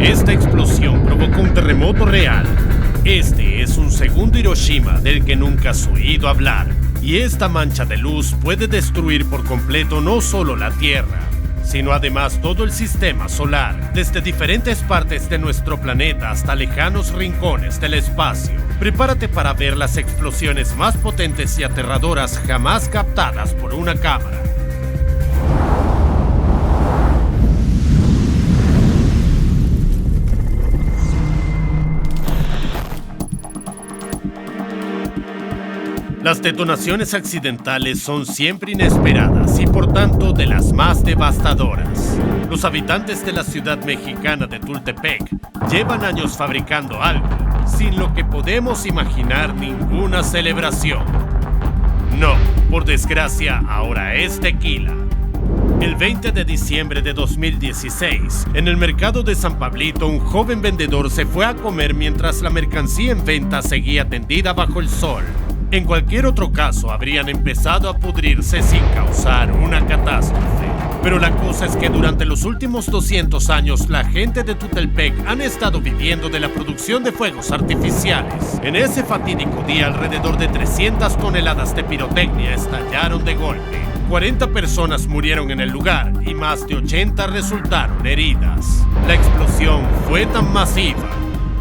Esta explosión provocó un terremoto real. Este es un segundo Hiroshima del que nunca has oído hablar. Y esta mancha de luz puede destruir por completo no solo la Tierra, sino además todo el sistema solar, desde diferentes partes de nuestro planeta hasta lejanos rincones del espacio. Prepárate para ver las explosiones más potentes y aterradoras jamás captadas por una cámara. Las detonaciones accidentales son siempre inesperadas y por tanto de las más devastadoras. Los habitantes de la ciudad mexicana de Tultepec llevan años fabricando algo sin lo que podemos imaginar ninguna celebración. No, por desgracia, ahora es tequila. El 20 de diciembre de 2016, en el mercado de San Pablito, un joven vendedor se fue a comer mientras la mercancía en venta seguía tendida bajo el sol. En cualquier otro caso, habrían empezado a pudrirse sin causar una catástrofe. Pero la cosa es que durante los últimos 200 años, la gente de Tultepec han estado viviendo de la producción de fuegos artificiales. En ese fatídico día, alrededor de 300 toneladas de pirotecnia estallaron de golpe. 40 personas murieron en el lugar y más de 80 resultaron heridas. La explosión fue tan masiva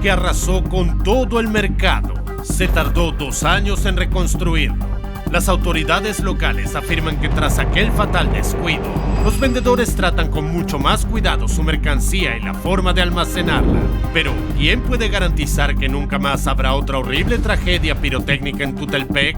que arrasó con todo el mercado. Se tardó 2 años en reconstruirlo. Las autoridades locales afirman que tras aquel fatal descuido, los vendedores tratan con mucho más cuidado su mercancía y la forma de almacenarla. Pero, ¿quién puede garantizar que nunca más habrá otra horrible tragedia pirotécnica en Tultepec?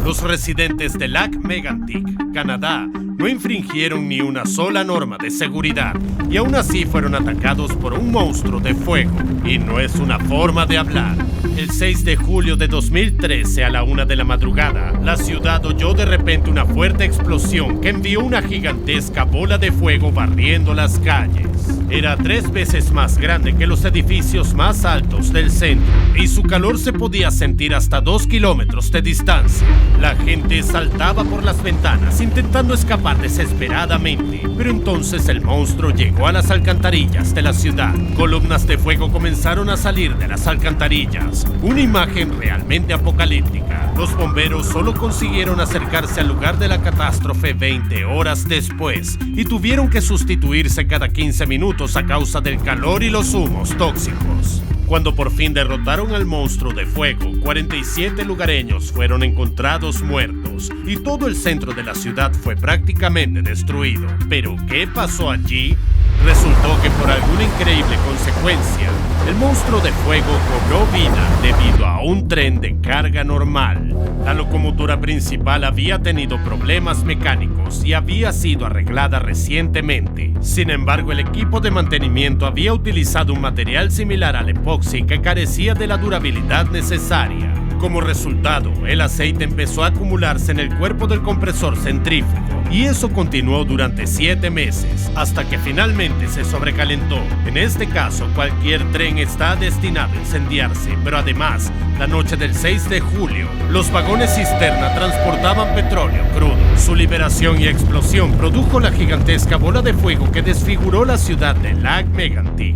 Los residentes de Lac Mégantic, Canadá, no infringieron ni una sola norma de seguridad y aún así fueron atacados por un monstruo de fuego. Y no es una forma de hablar. El 6 de julio de 2013 a la 1 de la madrugada, la ciudad oyó de repente una fuerte explosión que envió una gigantesca bola de fuego barriendo las calles. Era 3 veces más grande que los edificios más altos del centro y su calor se podía sentir hasta 2 kilómetros de distancia. La gente saltaba por las ventanas intentando escapar desesperadamente, pero entonces el monstruo llegó a las alcantarillas de la ciudad. Columnas de fuego comenzaron a salir de las alcantarillas, una imagen realmente apocalíptica. Los bomberos solo consiguieron acercarse al lugar de la catástrofe 20 horas después y tuvieron que sustituirse cada 15 minutos a causa del calor y los humos tóxicos. Cuando por fin derrotaron al monstruo de fuego, 47 lugareños fueron encontrados muertos y todo el centro de la ciudad fue prácticamente destruido. ¿Pero qué pasó allí? Resultó que por alguna increíble consecuencia, el monstruo de fuego cobró vida debido a un tren de carga normal. La locomotora principal había tenido problemas mecánicos y había sido arreglada recientemente. Sin embargo, el equipo de mantenimiento había utilizado un material similar al epoxi que carecía de la durabilidad necesaria. Como resultado, el aceite empezó a acumularse en el cuerpo del compresor centrífugo y eso continuó durante 7 meses, hasta que finalmente se sobrecalentó. En este caso, cualquier tren está destinado a incendiarse, pero además, la noche del 6 de julio, los vagones cisterna transportaban petróleo crudo. Su liberación y explosión produjo la gigantesca bola de fuego que desfiguró la ciudad de Lac Mégantic.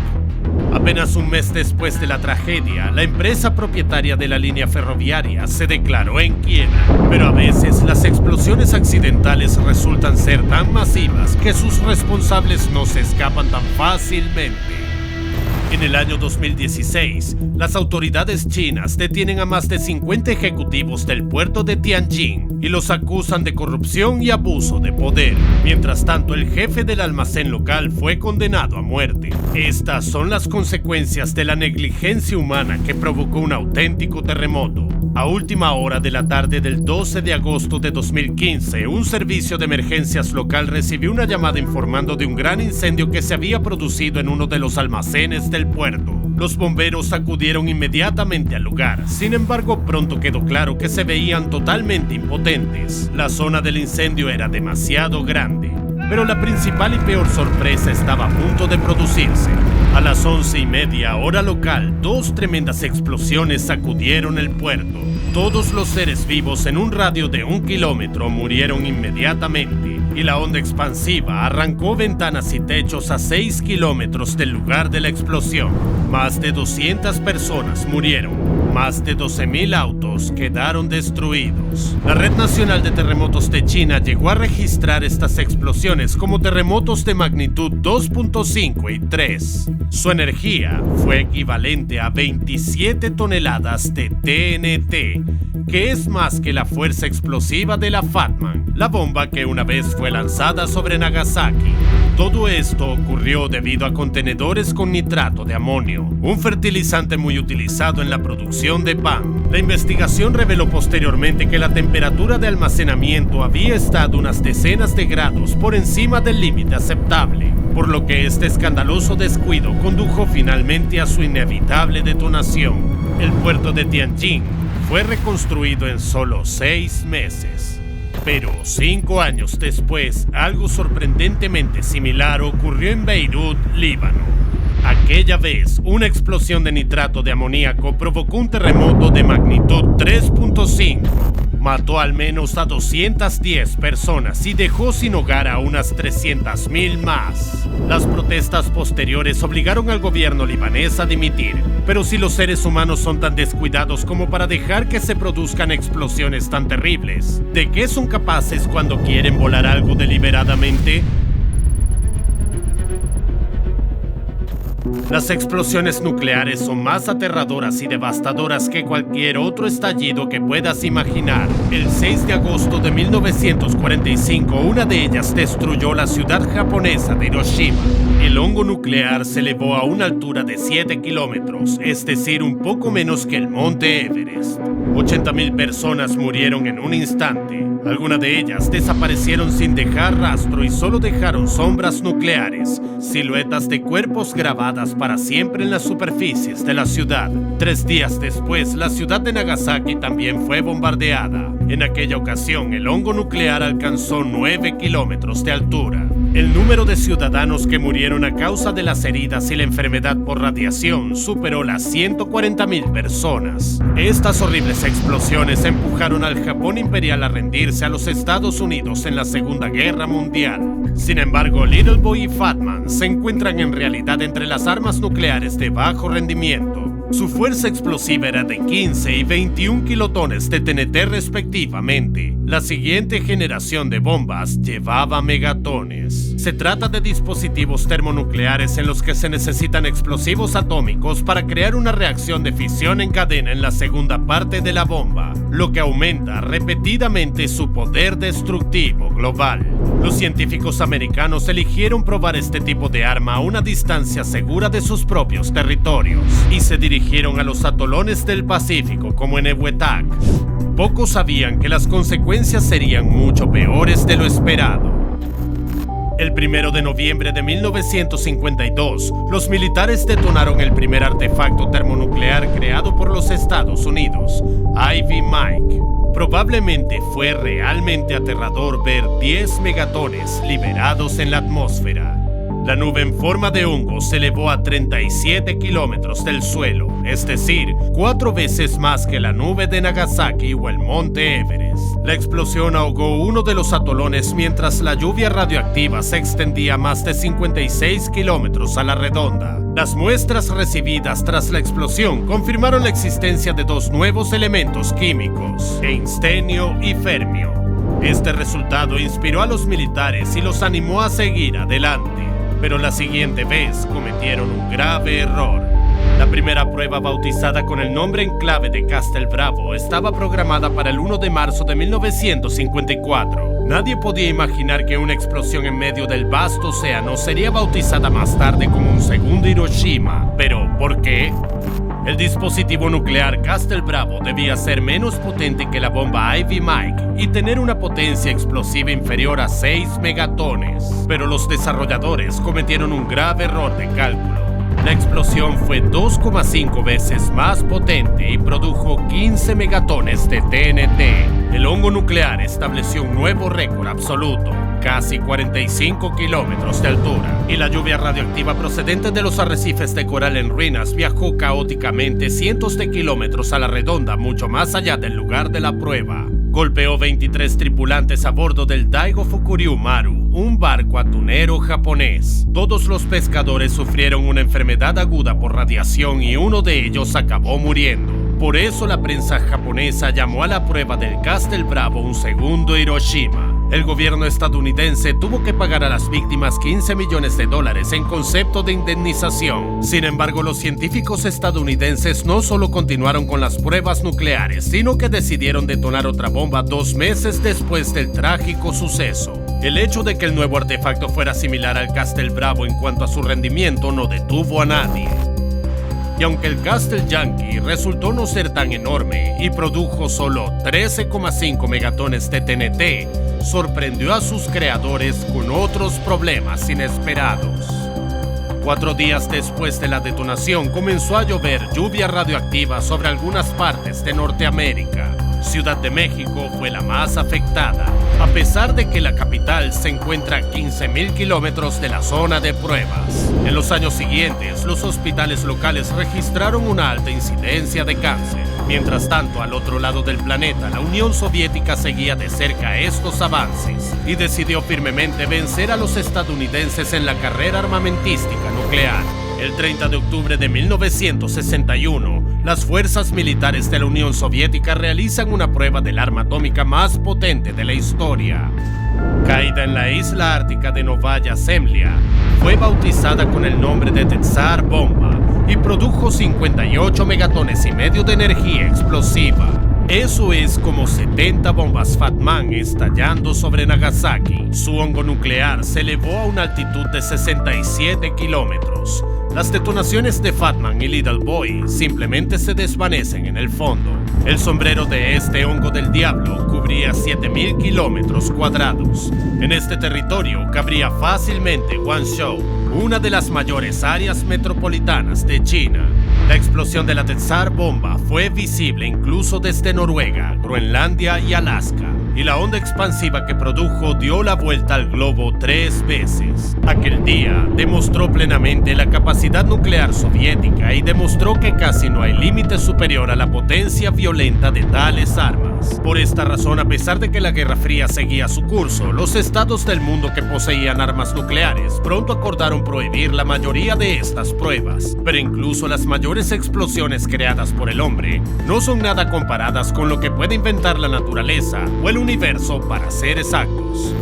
Apenas un mes después de la tragedia, la empresa propietaria de la línea ferroviaria se declaró en quiebra. Pero a veces las explosiones accidentales resultan ser tan masivas que sus responsables no se escapan tan fácilmente. En el año 2016, las autoridades chinas detienen a más de 50 ejecutivos del puerto de Tianjin y los acusan de corrupción y abuso de poder. Mientras tanto, el jefe del almacén local fue condenado a muerte. Estas son las consecuencias de la negligencia humana que provocó un auténtico terremoto. A última hora de la tarde del 12 de agosto de 2015, un servicio de emergencias local recibió una llamada informando de un gran incendio que se había producido en uno de los almacenes del puerto. Los bomberos acudieron inmediatamente al lugar. Sin embargo, pronto quedó claro que se veían totalmente impotentes. La zona del incendio era demasiado grande. Pero la principal y peor sorpresa estaba a punto de producirse. A las 11:30 hora local, dos tremendas explosiones sacudieron el puerto. Todos los seres vivos en un radio de 1 kilómetro murieron inmediatamente y la onda expansiva arrancó ventanas y techos a 6 kilómetros del lugar de la explosión. Más de 200 personas murieron. Más de 12.000 autos quedaron destruidos. La Red Nacional de Terremotos de China llegó a registrar estas explosiones como terremotos de magnitud 2.5 y 3. Su energía fue equivalente a 27 toneladas de TNT, que es más que la fuerza explosiva de la Fatman, la bomba que una vez fue lanzada sobre Nagasaki. Todo esto ocurrió debido a contenedores con nitrato de amonio, un fertilizante muy utilizado en la producción de pan. La investigación reveló posteriormente que la temperatura de almacenamiento había estado unas decenas de grados por encima del límite aceptable, por lo que este escandaloso descuido condujo finalmente a su inevitable detonación. El puerto de Tianjin fue reconstruido en solo 6 meses. Pero 5 años después, algo sorprendentemente similar ocurrió en Beirut, Líbano. Aquella vez, una explosión de nitrato de amoníaco provocó un terremoto de magnitud 3.5. Mató al menos a 210 personas y dejó sin hogar a unas 300.000 más. Las protestas posteriores obligaron al gobierno libanés a dimitir. Pero si los seres humanos son tan descuidados como para dejar que se produzcan explosiones tan terribles, ¿de qué son capaces cuando quieren volar algo deliberadamente? Las explosiones nucleares son más aterradoras y devastadoras que cualquier otro estallido que puedas imaginar. El 6 de agosto de 1945, una de ellas destruyó la ciudad japonesa de Hiroshima. El hongo nuclear se elevó a una altura de 7 kilómetros, es decir, un poco menos que el monte Everest. 80.000 personas murieron en un instante. Algunas de ellas desaparecieron sin dejar rastro y solo dejaron sombras nucleares, siluetas de cuerpos grabadas para siempre en las superficies de la ciudad. 3 días después, la ciudad de Nagasaki también fue bombardeada. En aquella ocasión, el hongo nuclear alcanzó 9 kilómetros de altura. El número de ciudadanos que murieron a causa de las heridas y la enfermedad por radiación superó las 140.000 personas. Estas horribles explosiones empujaron al Japón imperial a rendirse a los Estados Unidos en la Segunda Guerra Mundial. Sin embargo, Little Boy y Fatman se encuentran en realidad entre las armas nucleares de bajo rendimiento. Su fuerza explosiva era de 15 y 21 kilotones de TNT respectivamente. La siguiente generación de bombas llevaba megatones. Se trata de dispositivos termonucleares en los que se necesitan explosivos atómicos para crear una reacción de fisión en cadena en la segunda parte de la bomba, lo que aumenta repetidamente su poder destructivo global. Los científicos americanos eligieron probar este tipo de arma a una distancia segura de sus propios territorios y se dirigieron a los atolones del Pacífico como en Ehuetak. Pocos sabían que las consecuencias serían mucho peores de lo esperado. El 1 de noviembre de 1952, los militares detonaron el primer artefacto termonuclear creado por los Estados Unidos, Ivy Mike. Probablemente fue realmente aterrador ver 10 megatones liberados en la atmósfera. La nube en forma de hongo se elevó a 37 kilómetros del suelo, es decir, 4 veces más que la nube de Nagasaki o el monte Everest. La explosión ahogó uno de los atolones mientras la lluvia radioactiva se extendía más de 56 kilómetros a la redonda. Las muestras recibidas tras la explosión confirmaron la existencia de 2 nuevos elementos químicos, einstenio y fermio. Este resultado inspiró a los militares y los animó a seguir adelante. Pero la siguiente vez cometieron un grave error. La primera prueba, bautizada con el nombre en clave de Castle Bravo, estaba programada para el 1 de marzo de 1954. Nadie podía imaginar que una explosión en medio del vasto océano sería bautizada más tarde como un segundo Hiroshima. ¿Pero por qué? El dispositivo nuclear Castle Bravo debía ser menos potente que la bomba Ivy Mike y tener una potencia explosiva inferior a 6 megatones. Pero los desarrolladores cometieron un grave error de cálculo. La explosión fue 2,5 veces más potente y produjo 15 megatones de TNT. El hongo nuclear estableció un nuevo récord absoluto. a casi 45 kilómetros de altura, y la lluvia radioactiva procedente de los arrecifes de coral en ruinas viajó caóticamente cientos de kilómetros a la redonda, mucho más allá del lugar de la prueba. Golpeó 23 tripulantes a bordo del Daigo Fukuryu Maru, un barco atunero japonés. Todos los pescadores sufrieron una enfermedad aguda por radiación y uno de ellos acabó muriendo. Por eso la prensa japonesa llamó a la prueba del Castle Bravo un segundo Hiroshima. El gobierno estadounidense tuvo que pagar a las víctimas $15 millones en concepto de indemnización. Sin embargo, los científicos estadounidenses no solo continuaron con las pruebas nucleares, sino que decidieron detonar otra bomba 2 meses después del trágico suceso. El hecho de que el nuevo artefacto fuera similar al Castle Bravo en cuanto a su rendimiento no detuvo a nadie. Y aunque el Castle Yankee resultó no ser tan enorme y produjo solo 13,5 megatones de TNT, sorprendió a sus creadores con otros problemas inesperados. 4 días después de la detonación comenzó a llover lluvia radioactiva sobre algunas partes de Norteamérica. Ciudad de México fue la más afectada, a pesar de que la capital se encuentra a 15.000 kilómetros de la zona de pruebas. En los años siguientes, los hospitales locales registraron una alta incidencia de cáncer. Mientras tanto, al otro lado del planeta, la Unión Soviética seguía de cerca estos avances y decidió firmemente vencer a los estadounidenses en la carrera armamentística nuclear. El 30 de octubre de 1961, las fuerzas militares de la Unión Soviética realizan una prueba del arma atómica más potente de la historia. Caída en la isla ártica de Novaya Zemlya, fue bautizada con el nombre de Tsar Bomba y produjo 58 megatones y medio de energía explosiva. Eso es como 70 bombas Fatman estallando sobre Nagasaki. Su hongo nuclear se elevó a una altitud de 67 kilómetros. Las detonaciones de Fatman y Little Boy simplemente se desvanecen en el fondo. El sombrero de este hongo del diablo cubría 7.000 kilómetros cuadrados. En este territorio cabría fácilmente Guangzhou, una de las mayores áreas metropolitanas de China. La explosión de la Tsar Bomba fue visible incluso desde Noruega, Groenlandia y Alaska. Y la onda expansiva que produjo dio la vuelta al globo 3 veces. Aquel día demostró plenamente la capacidad nuclear soviética y demostró que casi no hay límite superior a la potencia violenta de tales armas. Por esta razón, a pesar de que la Guerra Fría seguía su curso, los estados del mundo que poseían armas nucleares pronto acordaron prohibir la mayoría de estas pruebas. Pero incluso las mayores explosiones creadas por el hombre no son nada comparadas con lo que puede inventar la naturaleza o el universo, para ser exactos.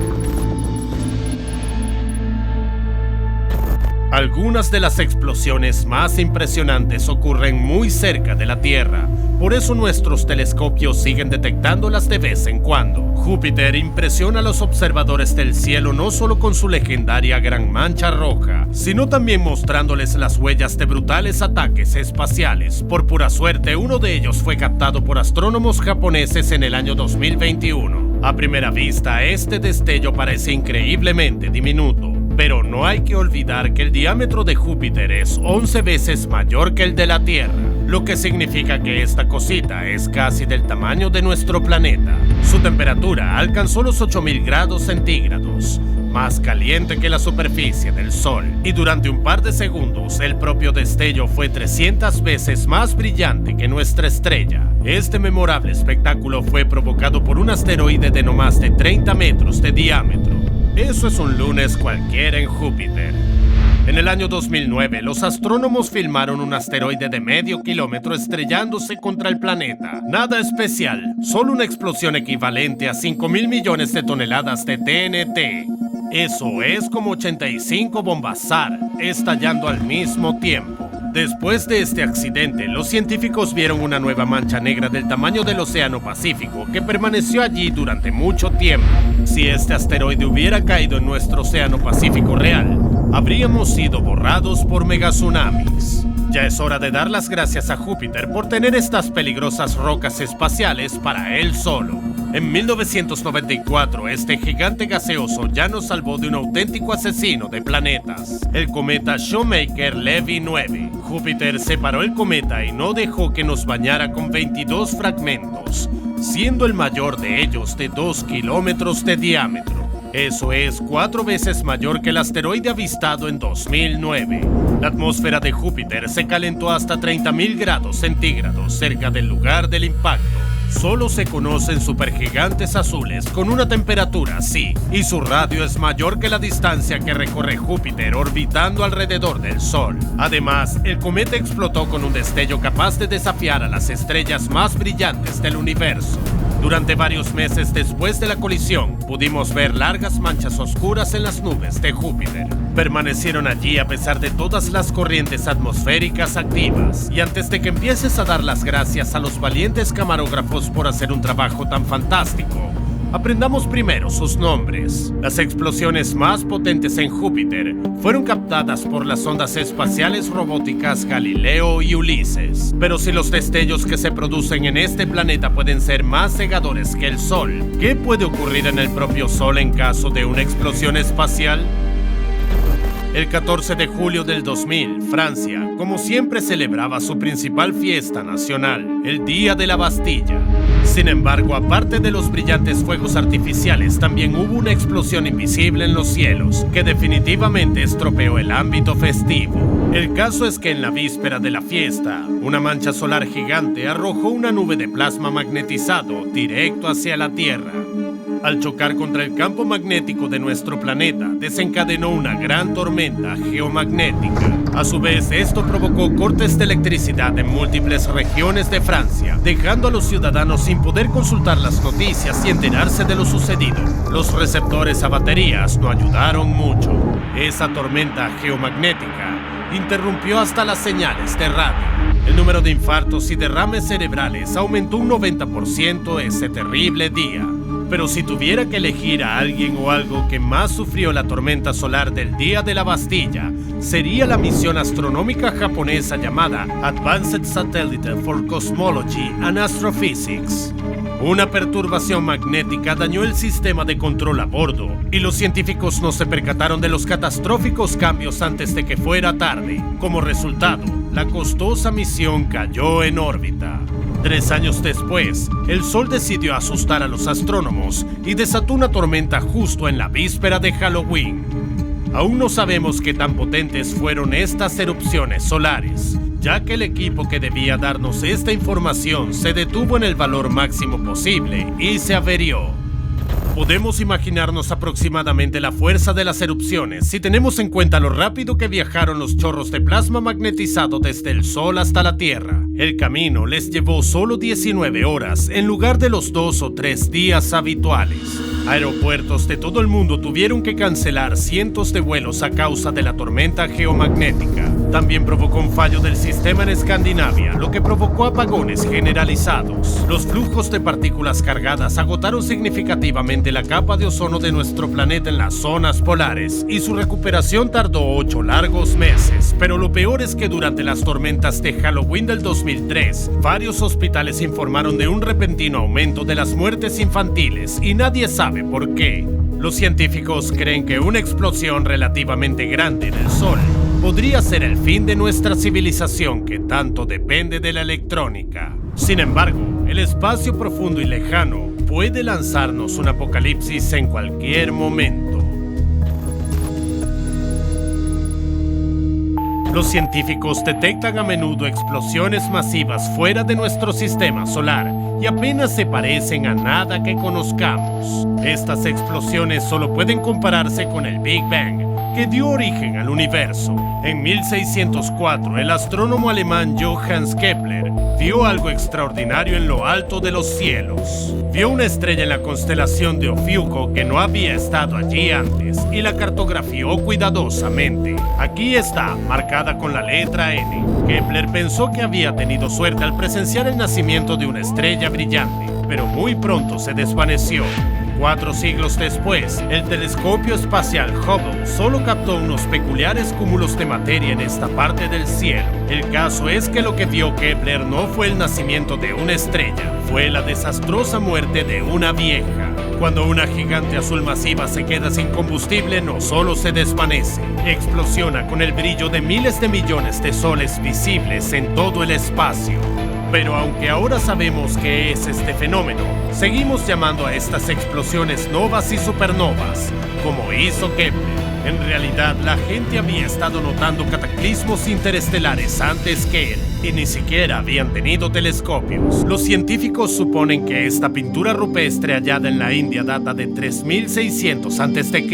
Algunas de las explosiones más impresionantes ocurren muy cerca de la Tierra, por eso nuestros telescopios siguen detectándolas de vez en cuando. Júpiter impresiona a los observadores del cielo no solo con su legendaria Gran Mancha Roja, sino también mostrándoles las huellas de brutales ataques espaciales. Por pura suerte, uno de ellos fue captado por astrónomos japoneses en el año 2021. A primera vista, este destello parece increíblemente diminuto. Pero no hay que olvidar que el diámetro de Júpiter es 11 veces mayor que el de la Tierra, lo que significa que esta cosita es casi del tamaño de nuestro planeta. Su temperatura alcanzó los 8.000 grados centígrados, más caliente que la superficie del Sol, y durante un par de segundos el propio destello fue 300 veces más brillante que nuestra estrella. Este memorable espectáculo fue provocado por un asteroide de no más de 30 metros de diámetro. Eso es un lunes cualquiera en Júpiter. En el año 2009, los astrónomos filmaron un asteroide de medio kilómetro estrellándose contra el planeta. Nada especial, solo una explosión equivalente a 5.000 millones de toneladas de TNT. Eso es como 85 bombas SAR estallando al mismo tiempo. Después de este accidente, los científicos vieron una nueva mancha negra del tamaño del Océano Pacífico que permaneció allí durante mucho tiempo. Si este asteroide hubiera caído en nuestro Océano Pacífico real, habríamos sido borrados por megatsunamis. Ya es hora de dar las gracias a Júpiter por tener estas peligrosas rocas espaciales para él solo. En 1994, este gigante gaseoso ya nos salvó de un auténtico asesino de planetas, el cometa Shoemaker-Levy 9. Júpiter separó el cometa y no dejó que nos bañara con 22 fragmentos, siendo el mayor de ellos de 2 kilómetros de diámetro. Eso es 4 veces mayor que el asteroide avistado en 2009. La atmósfera de Júpiter se calentó hasta 30.000 grados centígrados cerca del lugar del impacto. Solo se conocen supergigantes azules con una temperatura así, y su radio es mayor que la distancia que recorre Júpiter orbitando alrededor del Sol. Además, el cometa explotó con un destello capaz de desafiar a las estrellas más brillantes del universo. Durante varios meses después de la colisión, pudimos ver largas manchas oscuras en las nubes de Júpiter. Permanecieron allí a pesar de todas las corrientes atmosféricas activas. Y antes de que empieces a dar las gracias a los valientes camarógrafos por hacer un trabajo tan fantástico, aprendamos primero sus nombres. Las explosiones más potentes en Júpiter fueron captadas por las sondas espaciales robóticas Galileo y Ulises. Pero si los destellos que se producen en este planeta pueden ser más cegadores que el Sol, ¿qué puede ocurrir en el propio Sol en caso de una explosión espacial? El 14 de julio del 2000, Francia, como siempre, celebraba su principal fiesta nacional, el Día de la Bastilla. Sin embargo, aparte de los brillantes fuegos artificiales, también hubo una explosión invisible en los cielos, que definitivamente estropeó el ámbito festivo. El caso es que en la víspera de la fiesta, una mancha solar gigante arrojó una nube de plasma magnetizado directo hacia la Tierra. Al chocar contra el campo magnético de nuestro planeta, desencadenó una gran tormenta geomagnética. A su vez, esto provocó cortes de electricidad en múltiples regiones de Francia, dejando a los ciudadanos sin poder consultar las noticias y enterarse de lo sucedido. Los receptores a baterías no ayudaron mucho. Esa tormenta geomagnética interrumpió hasta las señales de radio. El número de infartos y derrames cerebrales aumentó un 90% ese terrible día. Pero si tuviera que elegir a alguien o algo que más sufrió la tormenta solar del Día de la Bastilla, sería la misión astronómica japonesa llamada Advanced Satellite for Cosmology and Astrophysics. Una perturbación magnética dañó el sistema de control a bordo, y los científicos no se percataron de los catastróficos cambios antes de que fuera tarde. Como resultado, la costosa misión cayó en órbita. 3 años después, el Sol decidió asustar a los astrónomos y desató una tormenta justo en la víspera de Halloween. Aún no sabemos qué tan potentes fueron estas erupciones solares, ya que el equipo que debía darnos esta información se detuvo en el valor máximo posible y se averió. Podemos imaginarnos aproximadamente la fuerza de las erupciones si tenemos en cuenta lo rápido que viajaron los chorros de plasma magnetizado desde el Sol hasta la Tierra. El camino les llevó solo 19 horas en lugar de los 2 o 3 días habituales. Aeropuertos de todo el mundo tuvieron que cancelar cientos de vuelos a causa de la tormenta geomagnética. También provocó un fallo del sistema en Escandinavia, lo que provocó apagones generalizados. Los flujos de partículas cargadas agotaron significativamente la capa de ozono de nuestro planeta en las zonas polares, y su recuperación tardó 8 largos meses. Pero lo peor es que durante las tormentas de Halloween del 2003, varios hospitales informaron de un repentino aumento de las muertes infantiles, y nadie sabe por qué. Los científicos creen que una explosión relativamente grande en el Sol podría ser el fin de nuestra civilización, que tanto depende de la electrónica. Sin embargo, el espacio profundo y lejano puede lanzarnos un apocalipsis en cualquier momento. Los científicos detectan a menudo explosiones masivas fuera de nuestro sistema solar y apenas se parecen a nada que conozcamos. Estas explosiones solo pueden compararse con el Big Bang, que dio origen al universo. En 1604, el astrónomo alemán Johannes Kepler vio algo extraordinario en lo alto de los cielos. Vio una estrella en la constelación de Ofiuco que no había estado allí antes y la cartografió cuidadosamente. Aquí está, marcada con la letra N. Kepler pensó que había tenido suerte al presenciar el nacimiento de una estrella brillante, pero muy pronto se desvaneció. 4 siglos después, el telescopio espacial Hubble solo captó unos peculiares cúmulos de materia en esta parte del cielo. El caso es que lo que vio Kepler no fue el nacimiento de una estrella, fue la desastrosa muerte de una vieja. Cuando una gigante azul masiva se queda sin combustible, no solo se desvanece, explosiona con el brillo de miles de millones de soles visibles en todo el espacio. Pero aunque ahora sabemos qué es este fenómeno, seguimos llamando a estas explosiones novas y supernovas, como hizo Kepler. En realidad, la gente había estado notando cataclismos interestelares antes que él, y ni siquiera habían tenido telescopios. Los científicos suponen que esta pintura rupestre hallada en la India data de 3600 a.C.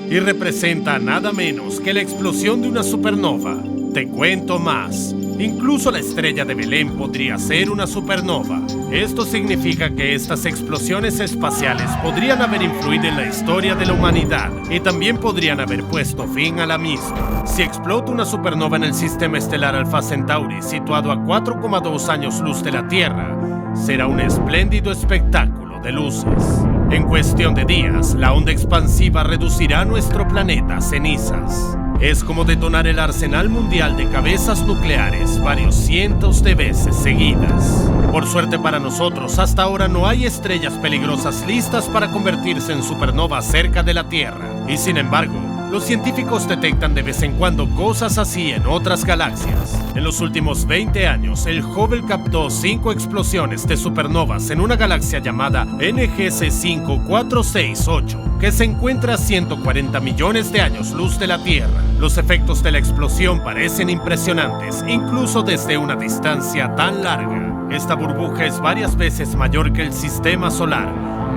y representa nada menos que la explosión de una supernova. Te cuento más. Incluso la estrella de Belén podría ser una supernova. Esto significa que estas explosiones espaciales podrían haber influido en la historia de la humanidad y también podrían haber puesto fin a la misma. Si explota una supernova en el sistema estelar Alpha Centauri, situado a 4,2 años luz de la Tierra, será un espléndido espectáculo de luces. En cuestión de días, la onda expansiva reducirá nuestro planeta a cenizas. Es como detonar el arsenal mundial de cabezas nucleares varios cientos de veces seguidas. Por suerte para nosotros, hasta ahora no hay estrellas peligrosas listas para convertirse en supernovas cerca de la Tierra. Y sin embargo, los científicos detectan de vez en cuando cosas así en otras galaxias. En los últimos 20 años, el Hubble captó 5 explosiones de supernovas en una galaxia llamada NGC 5468, que se encuentra a 140 millones de años luz de la Tierra. Los efectos de la explosión parecen impresionantes, incluso desde una distancia tan larga. Esta burbuja es varias veces mayor que el sistema solar,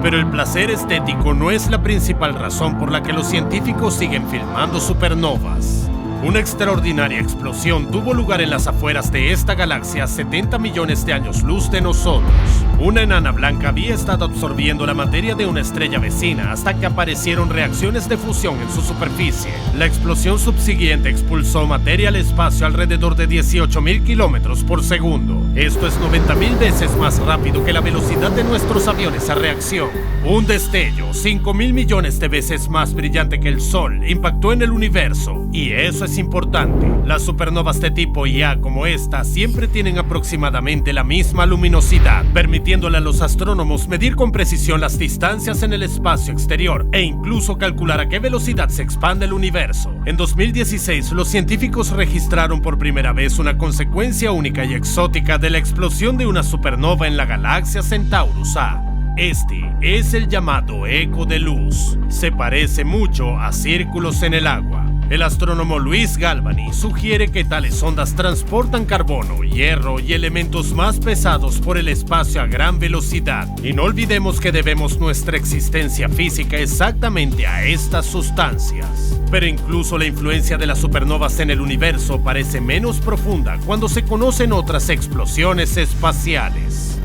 pero el placer estético no es la principal razón por la que los científicos siguen filmando supernovas. Una extraordinaria explosión tuvo lugar en las afueras de esta galaxia a 70 millones de años luz de nosotros. Una enana blanca había estado absorbiendo la materia de una estrella vecina hasta que aparecieron reacciones de fusión en su superficie. La explosión subsiguiente expulsó materia al espacio alrededor de 18.000 kilómetros por segundo. Esto es 90.000 veces más rápido que la velocidad de nuestros aviones a reacción. Un destello, 5.000 millones de veces más brillante que el Sol, impactó en el universo, y eso es importante. Las supernovas de tipo IA como esta siempre tienen aproximadamente la misma luminosidad, permitiéndole a los astrónomos medir con precisión las distancias en el espacio exterior e incluso calcular a qué velocidad se expande el universo. En 2016, los científicos registraron por primera vez una consecuencia única y exótica de la explosión de una supernova en la galaxia Centaurus A. Este es el llamado eco de luz. Se parece mucho a círculos en el agua. El astrónomo Luis Galvani sugiere que tales ondas transportan carbono, hierro y elementos más pesados por el espacio a gran velocidad. Y no olvidemos que debemos nuestra existencia física exactamente a estas sustancias. Pero incluso la influencia de las supernovas en el universo parece menos profunda cuando se conocen otras explosiones espaciales.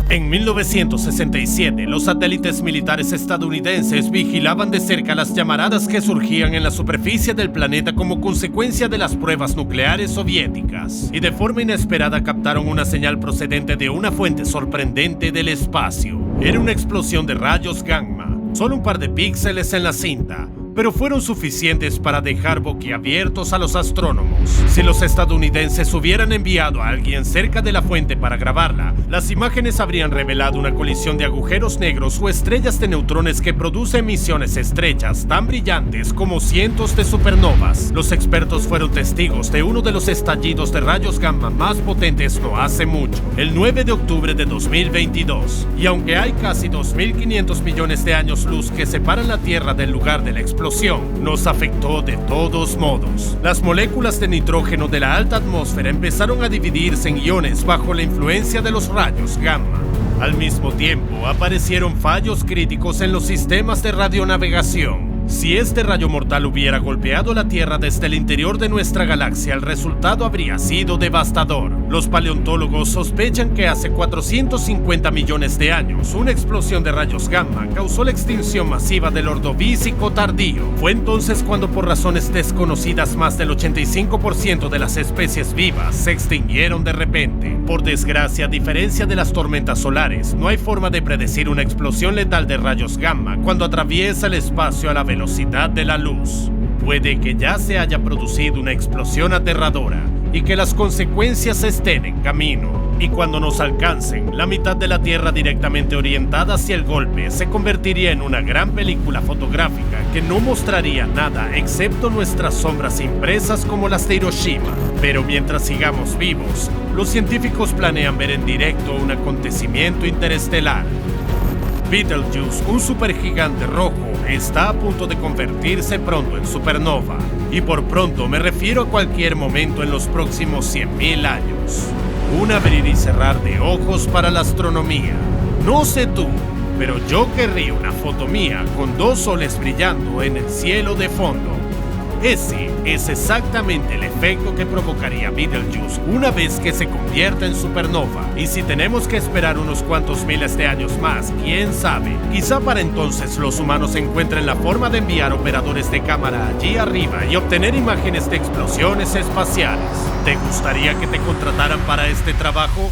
En 1967, los satélites militares estadounidenses vigilaban de cerca las llamaradas que surgían en la superficie del planeta como consecuencia de las pruebas nucleares soviéticas, y de forma inesperada captaron una señal procedente de una fuente sorprendente del espacio. Era una explosión de rayos gamma, solo un par de píxeles en la cinta, pero fueron suficientes para dejar boquiabiertos a los astrónomos. Si los estadounidenses hubieran enviado a alguien cerca de la fuente para grabarla, las imágenes habrían revelado una colisión de agujeros negros o estrellas de neutrones que produce emisiones estrechas tan brillantes como cientos de supernovas. Los expertos fueron testigos de uno de los estallidos de rayos gamma más potentes no hace mucho, el 9 de octubre de 2022. Y aunque hay casi 2.500 millones de años luz que separan la Tierra del lugar de la explosión, nos afectó de todos modos. Las moléculas de nitrógeno de la alta atmósfera empezaron a dividirse en iones bajo la influencia de los rayos gamma. Al mismo tiempo, aparecieron fallos críticos en los sistemas de radionavegación. Si este rayo mortal hubiera golpeado la Tierra desde el interior de nuestra galaxia, el resultado habría sido devastador. Los paleontólogos sospechan que hace 450 millones de años, una explosión de rayos gamma causó la extinción masiva del Ordovícico tardío. Fue entonces cuando, por razones desconocidas, más del 85% de las especies vivas se extinguieron de repente. Por desgracia, a diferencia de las tormentas solares, no hay forma de predecir una explosión letal de rayos gamma cuando atraviesa el espacio a la velocidad de la luz. Puede que ya se haya producido una explosión aterradora y que las consecuencias estén en camino. Y cuando nos alcancen, la mitad de la Tierra directamente orientada hacia el golpe se convertiría en una gran película fotográfica que no mostraría nada excepto nuestras sombras impresas como las de Hiroshima. Pero mientras sigamos vivos, los científicos planean ver en directo un acontecimiento interestelar. Betelgeuse, un supergigante rojo, está a punto de convertirse pronto en supernova. Y por pronto me refiero a cualquier momento en los próximos 100.000 años. Un abrir y cerrar de ojos para la astronomía. No sé tú, pero yo querría una foto mía con 2 soles brillando en el cielo de fondo. Ese es exactamente el efecto que provocaría Betelgeuse una vez que se convierta en supernova. Y si tenemos que esperar unos cuantos miles de años más, quién sabe. Quizá para entonces los humanos encuentren la forma de enviar operadores de cámara allí arriba y obtener imágenes de explosiones espaciales. ¿Te gustaría que te contrataran para este trabajo?